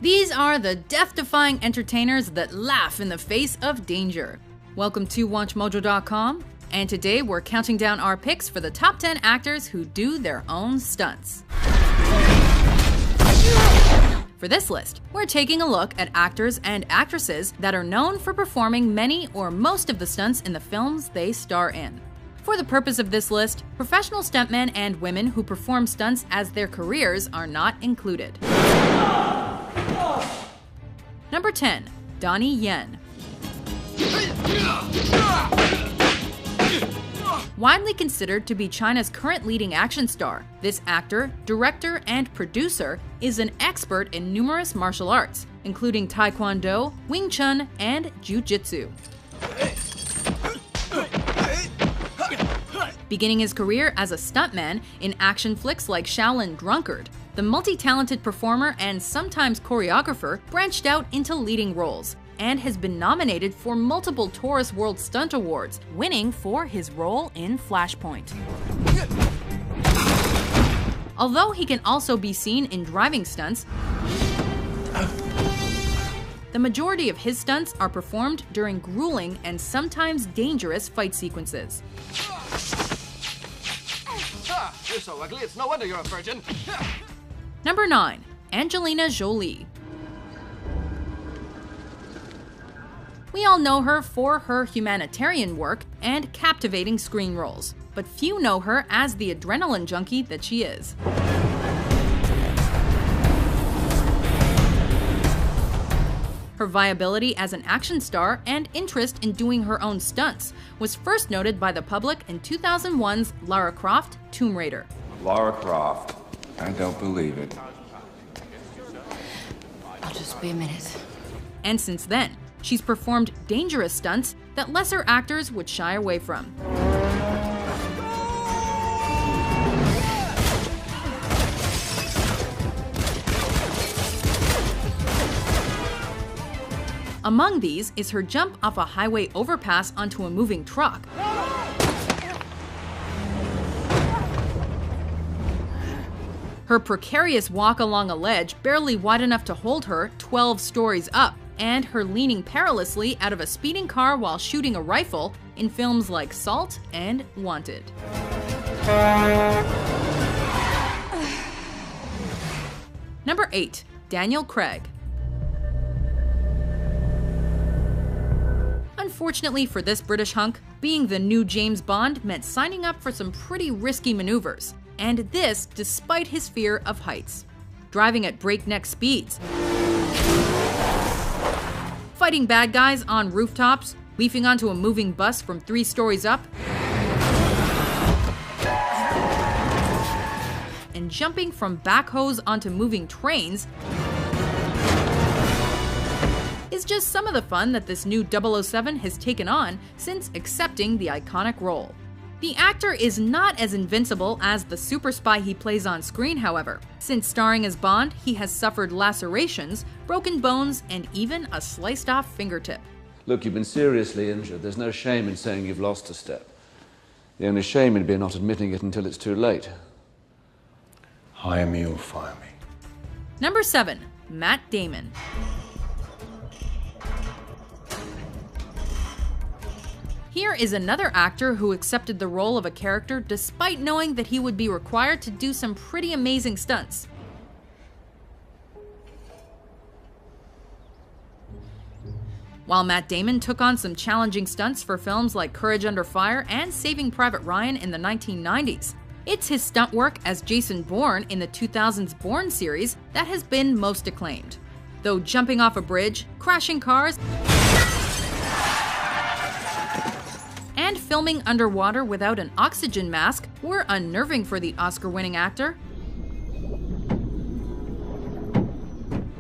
These are the death-defying entertainers that laugh in the face of danger. Welcome to WatchMojo.com, and today we're counting down our picks for the top 10 actors who do their own stunts. For this list, we're taking a look at actors and actresses that are known for performing many or most of the stunts in the films they star in. For the purpose of this list, professional stuntmen and women who perform stunts as their careers are not included. Number 10. Donnie Yen. Widely considered to be China's current leading action star, this actor, director, and producer is an expert in numerous martial arts, including Taekwondo, Wing Chun, and Jiu-Jitsu. Beginning his career as a stuntman in action flicks like Shaolin Drunkard, the multi-talented performer and sometimes choreographer branched out into leading roles and has been nominated for multiple Taurus World Stunt Awards, winning for his role in Flashpoint. Although he can also be seen in driving stunts, the majority of his stunts are performed during grueling and sometimes dangerous fight sequences. You're so ugly, it's no wonder you're a virgin. Number 9. Angelina Jolie. We all know her for her humanitarian work and captivating screen roles, but few know her as the adrenaline junkie that she is. Her viability as an action star and interest in doing her own stunts was first noted by the public in 2001's Lara Croft Tomb Raider. Lara Croft. I don't believe it. I'll just be a minute. And since then, she's performed dangerous stunts that lesser actors would shy away from. Among these is her jump off a highway overpass onto a moving truck, her precarious walk along a ledge barely wide enough to hold her 12 stories up, and her leaning perilously out of a speeding car while shooting a rifle in films like Salt and Wanted. Number 8. Daniel Craig. Unfortunately for this British hunk, being the new James Bond meant signing up for some pretty risky maneuvers, and this despite his fear of heights. Driving at breakneck speeds, fighting bad guys on rooftops, leaping onto a moving bus from 3 stories up, and jumping from backhoes onto moving trains is just some of the fun that this new 007 has taken on since accepting the iconic role. The actor is not as invincible as the super spy he plays on screen, however. Since starring as Bond, he has suffered lacerations, broken bones, and even a sliced-off fingertip. Look, you've been seriously injured. There's no shame in saying you've lost a step. The only shame would be not admitting it until it's too late. Hire me or fire me. Number 7. Matt Damon. Here is another actor who accepted the role of a character despite knowing that he would be required to do some pretty amazing stunts. While Matt Damon took on some challenging stunts for films like Courage Under Fire and Saving Private Ryan in the 1990s, it's his stunt work as Jason Bourne in the 2000s Bourne series that has been most acclaimed. Though jumping off a bridge, crashing cars, and filming underwater without an oxygen mask were unnerving for the Oscar-winning actor,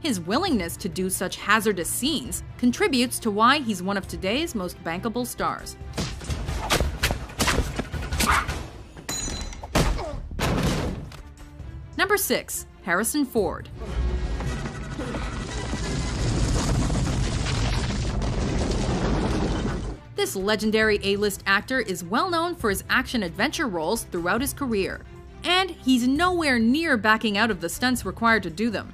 his willingness to do such hazardous scenes contributes to why he's one of today's most bankable stars. Number 6. Harrison Ford. This legendary A-list actor is well known for his action-adventure roles throughout his career, and he's nowhere near backing out of the stunts required to do them.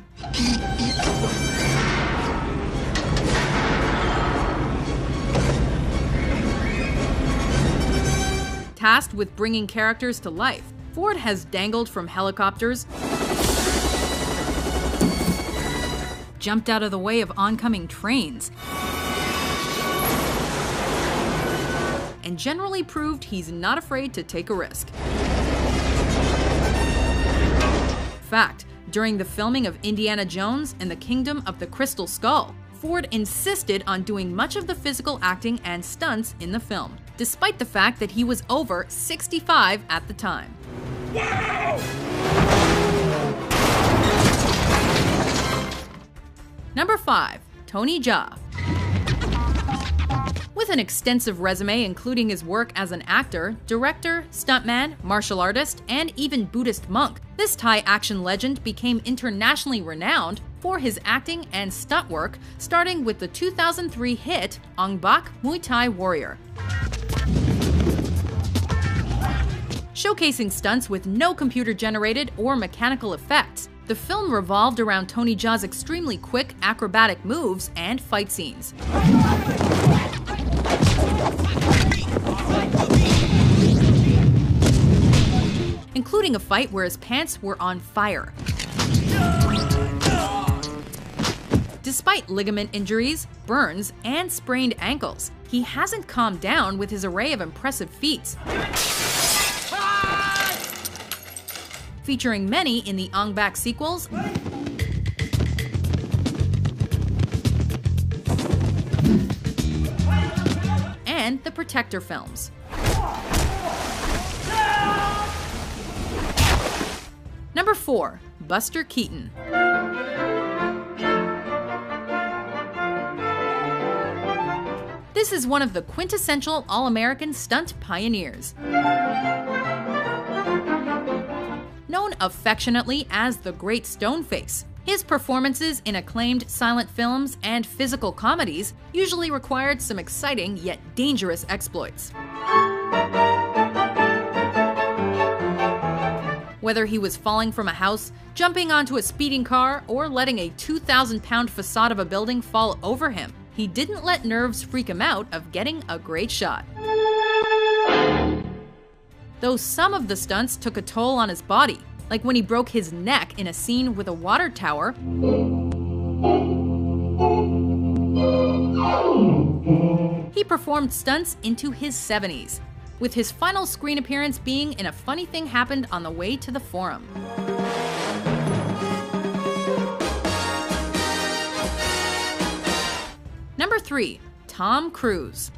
Tasked with bringing characters to life, Ford has dangled from helicopters, jumped out of the way of oncoming trains, and generally proved he's not afraid to take a risk. Fact, during the filming of Indiana Jones and the Kingdom of the Crystal Skull, Ford insisted on doing much of the physical acting and stunts in the film, despite the fact that he was over 65 at the time. Wow! Number 5. Tony Jaa. With an extensive resume including his work as an actor, director, stuntman, martial artist, and even Buddhist monk, this Thai action legend became internationally renowned for his acting and stunt work, starting with the 2003 hit Ong Bak Muay Thai Warrior. Showcasing stunts with no computer-generated or mechanical effects, the film revolved around Tony Jaa's extremely quick acrobatic moves and fight scenes. Including a fight where his pants were on fire. Despite ligament injuries, burns, and sprained ankles, he hasn't calmed down with his array of impressive feats, featuring many in the Ong Bak sequels and the Protector films. Number 4. Buster Keaton. This is one of the quintessential All-American stunt pioneers. Known affectionately as the Great Stoneface, his performances in acclaimed silent films and physical comedies usually required some exciting yet dangerous exploits. Whether he was falling from a house, jumping onto a speeding car, or letting a 2,000-pound facade of a building fall over him, he didn't let nerves freak him out of getting a great shot. Though some of the stunts took a toll on his body, like when he broke his neck in a scene with a water tower, he performed stunts into his 70s, with his final screen appearance being in A Funny Thing Happened on the Way to the Forum. Number 3. Tom Cruise.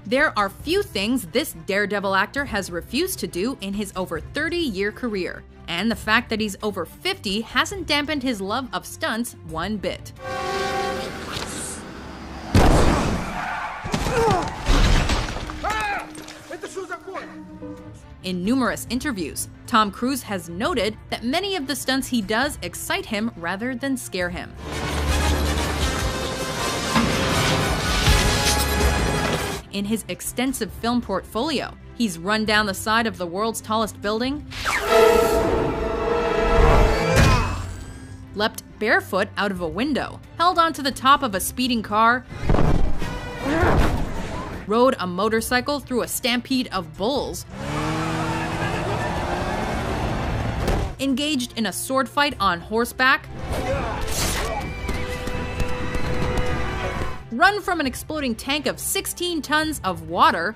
There are few things this daredevil actor has refused to do in his over 30-year career, and the fact that he's over 50 hasn't dampened his love of stunts one bit. In numerous interviews, Tom Cruise has noted that many of the stunts he does excite him rather than scare him. In his extensive film portfolio, he's run down the side of the world's tallest building, leapt barefoot out of a window, held onto the top of a speeding car, rode a motorcycle through a stampede of bulls, engaged in a sword fight on horseback, run from an exploding tank of 16 tons of water,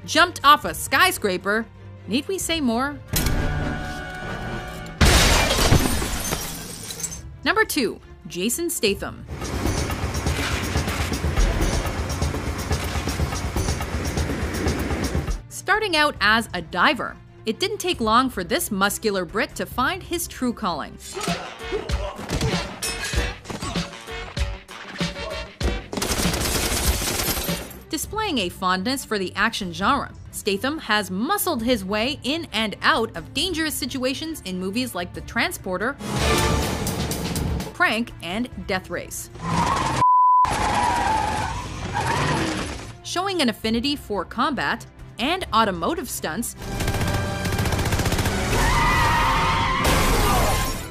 jumped off a skyscraper. Need we say more? Number 2. Jason Statham. Starting out as a diver, it didn't take long for this muscular Brit to find his true calling. Displaying a fondness for the action genre, Statham has muscled his way in and out of dangerous situations in movies like The Transporter, Prank, and Death Race. Showing an affinity for combat and automotive stunts,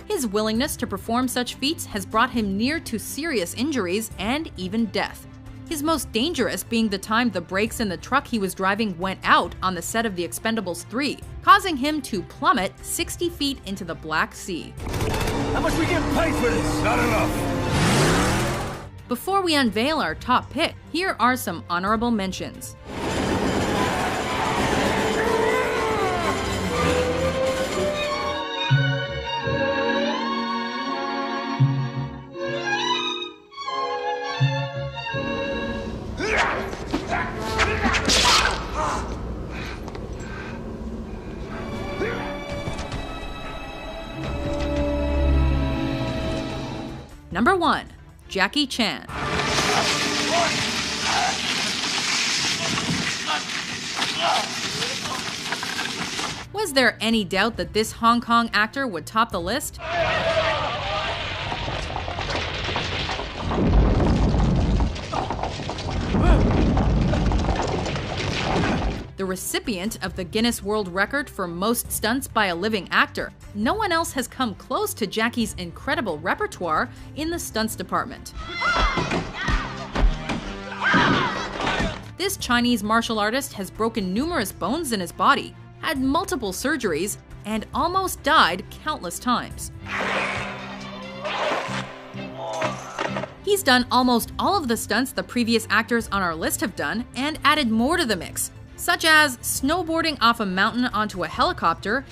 his willingness to perform such feats has brought him near to serious injuries and even death. His most dangerous being the time the brakes in the truck he was driving went out on the set of The Expendables 3, causing him to plummet 60 feet into the Black Sea. How much we get paid for this? Not enough. Before we unveil our top pick, here are some honorable mentions. Number 1. Jackie Chan. Was there any doubt that this Hong Kong actor would top the list? The recipient of the Guinness World Record for most stunts by a living actor, no one else has come close to Jackie's incredible repertoire in the stunts department. This Chinese martial artist has broken numerous bones in his body, had multiple surgeries, and almost died countless times. He's done almost all of the stunts the previous actors on our list have done, and added more to the mix, such as snowboarding off a mountain onto a helicopter,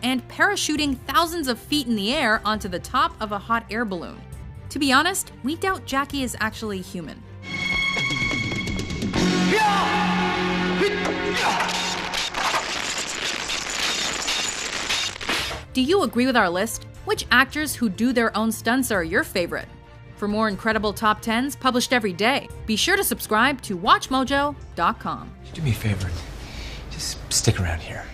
and parachuting thousands of feet in the air onto the top of a hot air balloon. To be honest, we doubt Jackie is actually human. Do you agree with our list? Which actors who do their own stunts are your favorite? For more incredible top 10s published every day, be sure to subscribe to WatchMojo.com. Do me a favor, just stick around here.